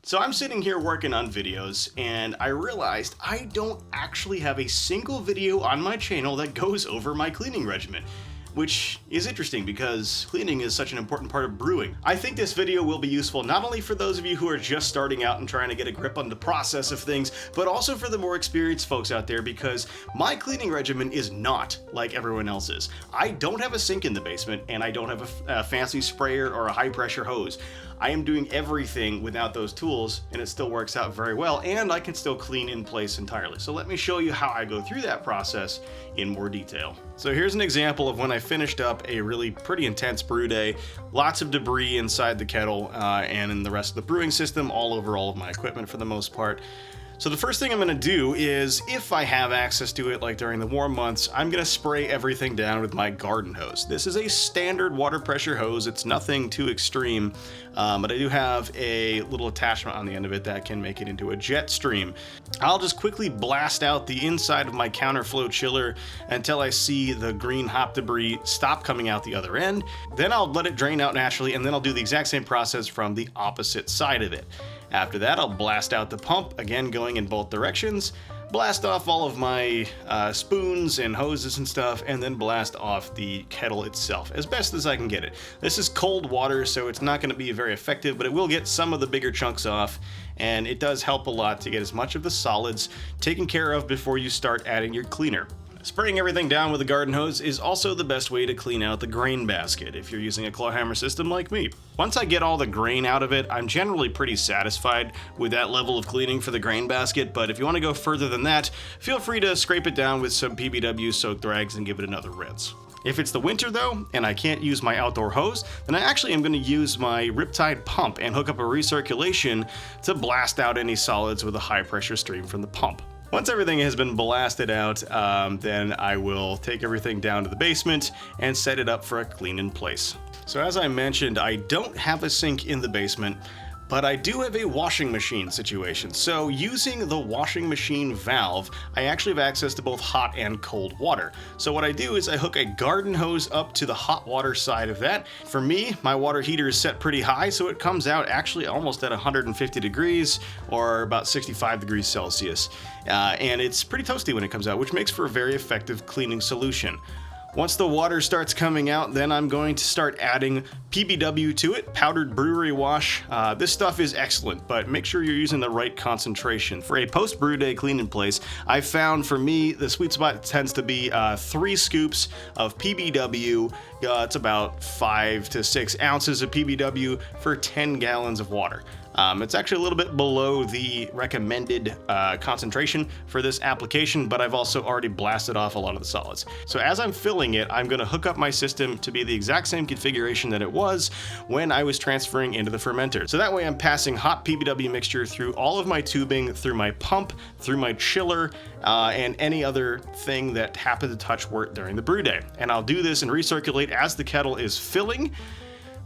So I'm sitting here working on videos and I realized I don't actually have a single video on my channel that goes over my cleaning regimen, which is interesting because cleaning is such an important part of brewing. I think this video will be useful not only for those of you who are just starting out and trying to get a grip on the process of things, but also for the more experienced folks out there, because my cleaning regimen is not like everyone else's. I don't have a sink in the basement and I don't have a fancy sprayer or a high pressure hose. I am doing everything without those tools and it still works out very well, and I can still clean in place entirely. So let me show you how I go through that process in more detail. So here's an example of when I finished up a really pretty intense brew day. Lots of debris inside the kettle and in the rest of the brewing system, all over all of my equipment for the most part. So the first thing I'm going to do is, if I have access to it, like during the warm months, I'm going to spray everything down with my garden hose. This is a standard water pressure hose. It's nothing too extreme, but I do have a little attachment on the end of it that can make it into a jet stream. I'll just quickly blast out the inside of my counterflow chiller until I see the green hop debris stop coming out the other end. Then I'll let it drain out naturally, and then I'll do the exact same process from the opposite side of it. After that, I'll blast out the pump, again going in both directions, blast off all of my spoons and hoses and stuff, and then blast off the kettle itself as best as I can get it. This is cold water, so it's not going to be very effective, but it will get some of the bigger chunks off, and it does help a lot to get as much of the solids taken care of before you start adding your cleaner. Spraying everything down with a garden hose is also the best way to clean out the grain basket if you're using a claw hammer system like me. Once I get all the grain out of it, I'm generally pretty satisfied with that level of cleaning for the grain basket, but if you want to go further than that, feel free to scrape it down with some PBW soaked rags and give it another rinse. If it's the winter though, and I can't use my outdoor hose, then I actually am going to use my Riptide pump and hook up a recirculation to blast out any solids with a high pressure stream from the pump. Once everything has been blasted out, then I will take everything down to the basement and set it up for a clean in place. So as I mentioned, I don't have a sink in the basement, but I do have a washing machine situation. So using the washing machine valve, I actually have access to both hot and cold water. So what I do is I hook a garden hose up to the hot water side of that. For me, my water heater is set pretty high, so it comes out actually almost at 150 degrees or about 65 degrees Celsius. And it's pretty toasty when it comes out, which makes for a very effective cleaning solution. Once the water starts coming out, then I'm going to start adding PBW to it, powdered brewery wash. This stuff is excellent, but make sure you're using the right concentration. For a post-brew day clean in place, I found for me the sweet spot tends to be 3 scoops of PBW. It's about 5 to 6 ounces of PBW for 10 gallons of water. It's actually a little bit below the recommended concentration for this application, but I've also already blasted off a lot of the solids. So as I'm filling it, I'm going to hook up my system to be the exact same configuration that it was when I was transferring into the fermenter. So that way I'm passing hot PBW mixture through all of my tubing, through my pump, through my chiller, and any other thing that happened to touch wort during the brew day. And I'll do this and recirculate as the kettle is filling.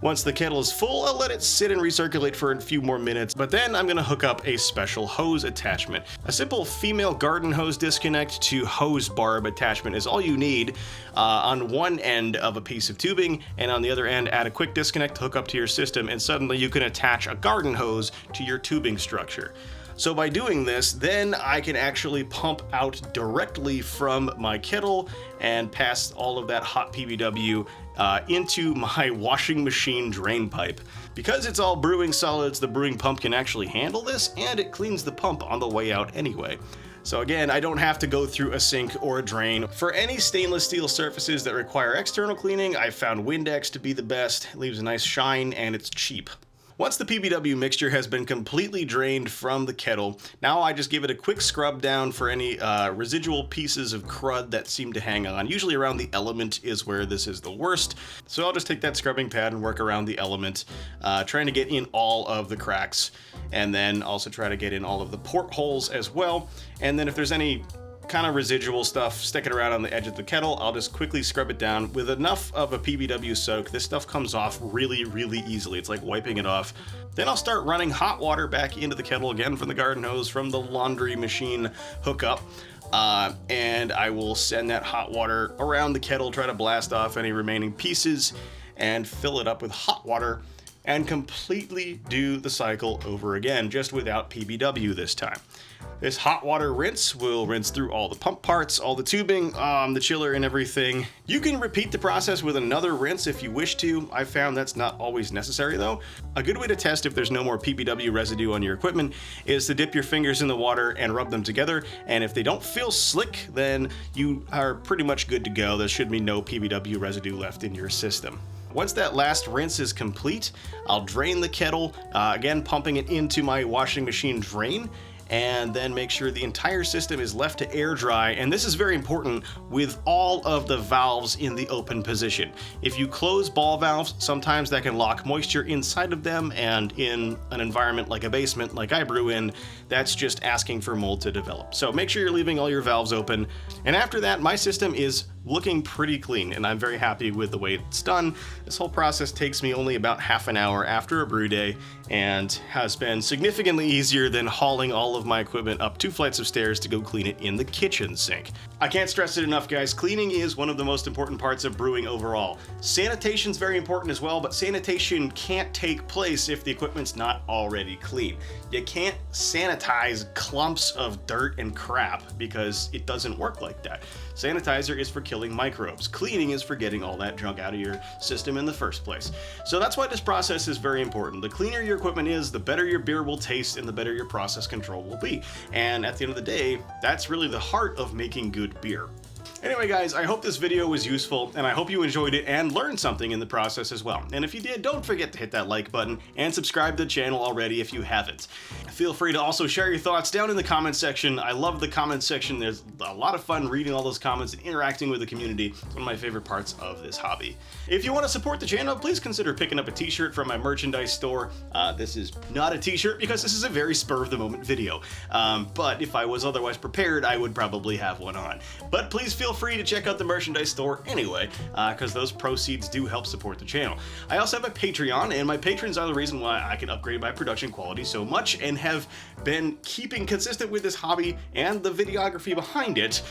Once the kettle is full, I'll let it sit and recirculate for a few more minutes, but then I'm going to hook up a special hose attachment. A simple female garden hose disconnect to hose barb attachment is all you need on one end of a piece of tubing, and on the other end add a quick disconnect to hook up to your system, and suddenly you can attach a garden hose to your tubing structure. So by doing this, then I can actually pump out directly from my kettle and pass all of that hot PBW into my washing machine drain pipe. Because it's all brewing solids, the brewing pump can actually handle this, and it cleans the pump on the way out anyway. So again, I don't have to go through a sink or a drain. For any stainless steel surfaces that require external cleaning, I found Windex to be the best. It leaves a nice shine and it's cheap. Once the PBW mixture has been completely drained from the kettle, now I just give it a quick scrub down for any residual pieces of crud that seem to hang on. Usually around the element is where this is the worst. So I'll just take that scrubbing pad and work around the element, trying to get in all of the cracks, and then also try to get in all of the portholes as well. And then if there's any kind of residual stuff sticking around on the edge of the kettle, I'll just quickly scrub it down with enough of a PBW soak. This stuff comes off really, really easily. It's like wiping it off. Then I'll start running hot water back into the kettle again from the garden hose from the laundry machine hookup. And I will send that hot water around the kettle, try to blast off any remaining pieces and fill it up with hot water and completely do the cycle over again, just without PBW this time. This hot water rinse will rinse through all the pump parts, all the tubing, the chiller and everything. You can repeat the process with another rinse if you wish to. I found that's not always necessary though. A good way to test if there's no more PBW residue on your equipment is to dip your fingers in the water and rub them together, and if they don't feel slick, then you are pretty much good to go. There should be no PBW residue left in your system. Once that last rinse is complete, I'll drain the kettle, again pumping it into my washing machine drain, and then make sure the entire system is left to air dry. And this is very important with all of the valves in the open position. If you close ball valves, sometimes that can lock moisture inside of them, and in an environment like a basement like I brew in, that's just asking for mold to develop. So make sure you're leaving all your valves open. And after that, my system is looking pretty clean, and I'm very happy with the way it's done. This whole process takes me only about half an hour after a brew day, and has been significantly easier than hauling all of my equipment up 2 flights of stairs to go clean it in the kitchen sink. I can't stress it enough, guys. Cleaning is one of the most important parts of brewing overall. Sanitation is very important as well, but sanitation can't take place if the equipment's not already clean. You can't sanitize clumps of dirt and crap because it doesn't work like that. Sanitizer is for killing microbes. Cleaning is for getting all that junk out of your system in the first place. So that's why this process is very important. The cleaner your equipment is, the better your beer will taste and the better your process control will be. And at the end of the day, that's really the heart of making good beer. Anyway guys, I hope this video was useful, and I hope you enjoyed it and learned something in the process as well. And if you did, don't forget to hit that like button and subscribe to the channel already if you haven't. Feel free to also share your thoughts down in the comment section. I love the comment section. There's a lot of fun reading all those comments and interacting with the community. It's one of my favorite parts of this hobby. If you want to support the channel, please consider picking up a t-shirt from my merchandise store. This is not a t-shirt because this is a very spur-of-the-moment video. But if I was otherwise prepared, I would probably have one on. But please feel free to check out the merchandise store anyway, because those proceeds do help support the channel. I also have a Patreon, and my patrons are the reason why I can upgrade my production quality so much and have been keeping consistent with this hobby and the videography behind it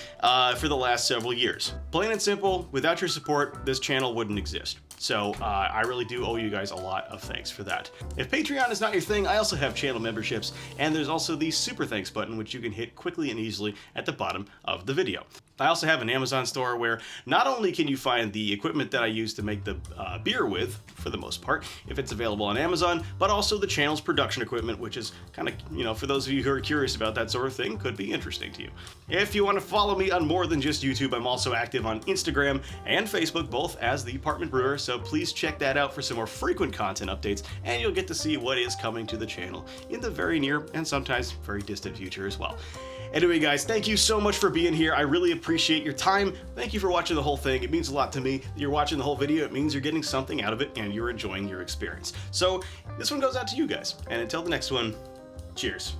for the last several years. Plain and simple, without your support, this channel wouldn't exist. So I really do owe you guys a lot of thanks for that. If Patreon is not your thing, I also have channel memberships, and there's also the super thanks button, which you can hit quickly and easily at the bottom of the video. I also have an Amazon store where not only can you find the equipment that I use to make the beer with, for the most part, if it's available on Amazon, but also the channel's production equipment, which is kind of, you know, for those of you who are curious about that sort of thing, could be interesting to you. If you want to follow me on more than just YouTube, I'm also active on Instagram and Facebook, both as the Apartment Brewer, so please check that out for some more frequent content updates, and you'll get to see what is coming to the channel in the very near and sometimes very distant future as well. Anyway guys, thank you so much for being here. I really appreciate your time. Thank you for watching the whole thing. It means a lot to me that you're watching the whole video. It means you're getting something out of it and you're enjoying your experience. So this one goes out to you guys. And until the next one, cheers.